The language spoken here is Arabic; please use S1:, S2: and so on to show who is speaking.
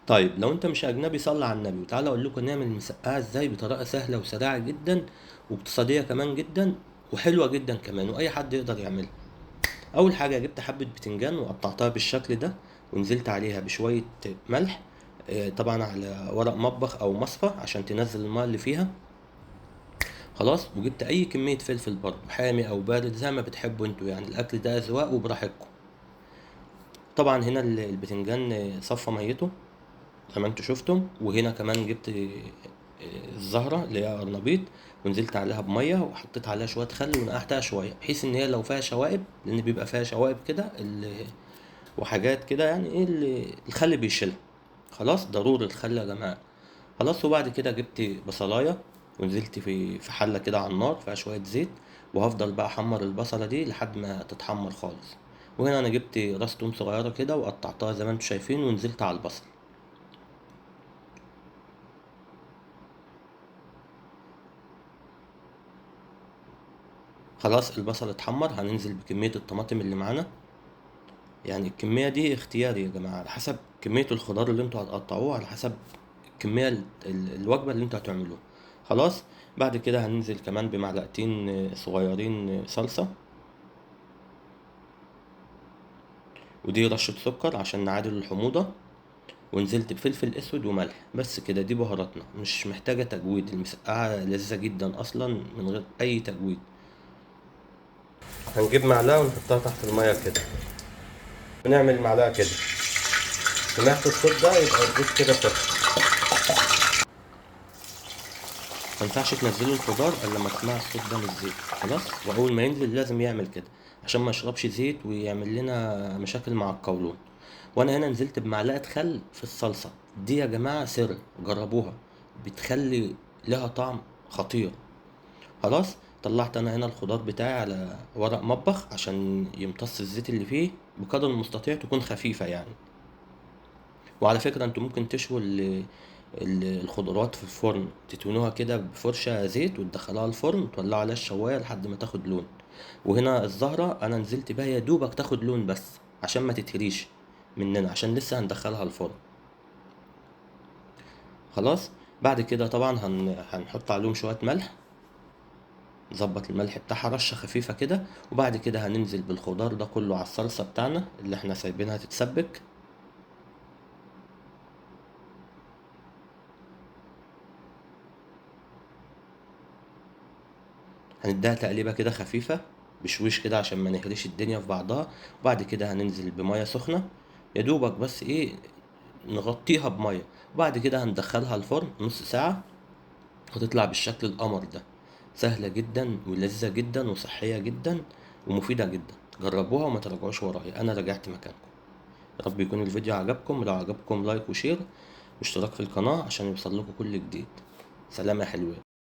S1: طيب لو انت مش اجنبي صلي على النبي، وتعالى اقول لكم نعمل المسقعه ازاي بطريقه سهله وسريعه جدا واقتصاديه كمان جدا وحلوه جدا كمان، واي حد يقدر يعملها. اول حاجه جبت حبه بتنجان وقطعتها بالشكل ده، ونزلت عليها بشويه ملح، طبعا على ورق مطبخ او مصفى عشان تنزل الماء اللي فيها. خلاص، وجبت اي كميه فلفل برضه، حامي او بارد زي ما بتحبوا انتوا، يعني الاكل ده اذواق وبراحتكم. طبعا هنا البتنجان صفى ميته زي ما انتوا شفتم، وهنا كمان جبت الزهرة اللي هي قرنبيط، ونزلت عليها بمية وحطيت عليها شوية خل ونقعتها شوية، بحيث ان هي لو فيها شوائب، لان بيبقى فيها شوائب كده وحاجات كده، يعني ايه الخل بيشيلها. خلاص، ضروري الخل يا جماعة. خلاص، وبعد كده جبت بصلاية ونزلت في حلة كده على النار فيها شوية زيت، وهفضل بقى احمر البصلة دي لحد ما تتحمر خالص. وهنا انا جبت راس توم صغيرة كده وقطعتها زي ما انتوا شايفين، ونزلت على البصل. خلاص البصل اتحمر، هننزل بكمية الطماطم اللي معانا. يعني الكمية دي اختياري يا جماعة، على حسب كمية الخضار اللي انتوا هتقطعوه، على حسب الكمية الوجبة اللي انتوا هتعملوها. خلاص، بعد كده هننزل كمان بمعلقتين صغيرين صلصة، ودي رشة سكر عشان نعادل الحموضة، ونزلت بفلفل اسود وملح. بس كده، دي بهاراتنا، مش محتاجة تجويد، المسقعة لذيذة جدا اصلا من غير اي تجويد. هنجيب معلقة ونحطها تحت المية كده، ونعمل معلقة كده، سمعت الصوت ده يبقى الزيت كده سخن. مينفعش تنزلوا الخضار الا لما تسمعوا الصوت ده من الزيت. خلاص، واول ما ينزل لازم يعمل كده عشان ما يشربش زيت ويعمل لنا مشاكل مع القولون. وانا هنا نزلت بمعلقة خل في الصلصة دي يا جماعة، سر جربوها، بتخلي لها طعم خطير. خلاص، طلعت انا هنا الخضار بتاعي على ورق مطبخ عشان يمتص الزيت اللي فيه بقدر المستطاع، تكون خفيفة يعني. وعلى فكرة انتوا ممكن تشووا الخضروات في الفرن، تتونوها كده بفرشة زيت وتدخلوها الفرن وتولعوا عليها الشواية لحد ما تاخد لون. وهنا الزهرة انا نزلت بها يا دوبك تاخد لون بس، عشان ما تتهريش مننا، عشان لسه هندخلها الفرن. خلاص، بعد كده طبعا هنحط عليهم شوية ملح، نظبط الملح بتاعها رشة خفيفة كده. وبعد كده هننزل بالخضار ده كله على الصلصة بتاعنا اللي احنا سايبينها تتسبك. هنديها تقليبة كده خفيفة بشويش كده عشان ما نهريش الدنيا في بعضها. وبعد كده هننزل بمية سخنة، يا دوبك بس ايه، نغطيها بمية. وبعد كده هندخلها الفرن نص ساعة، وتطلع بالشكل القمر ده. سهلة جدا ولذيذة جدا وصحية جدا ومفيدة جدا. جربوها وما تراجعوش ورايا، انا رجعت مكانكم. يا رب يكون الفيديو عجبكم، لو عجبكم لايك وشير واشتراك في القناة عشان يوصل لكم كل جديد. سلام يا حلوين.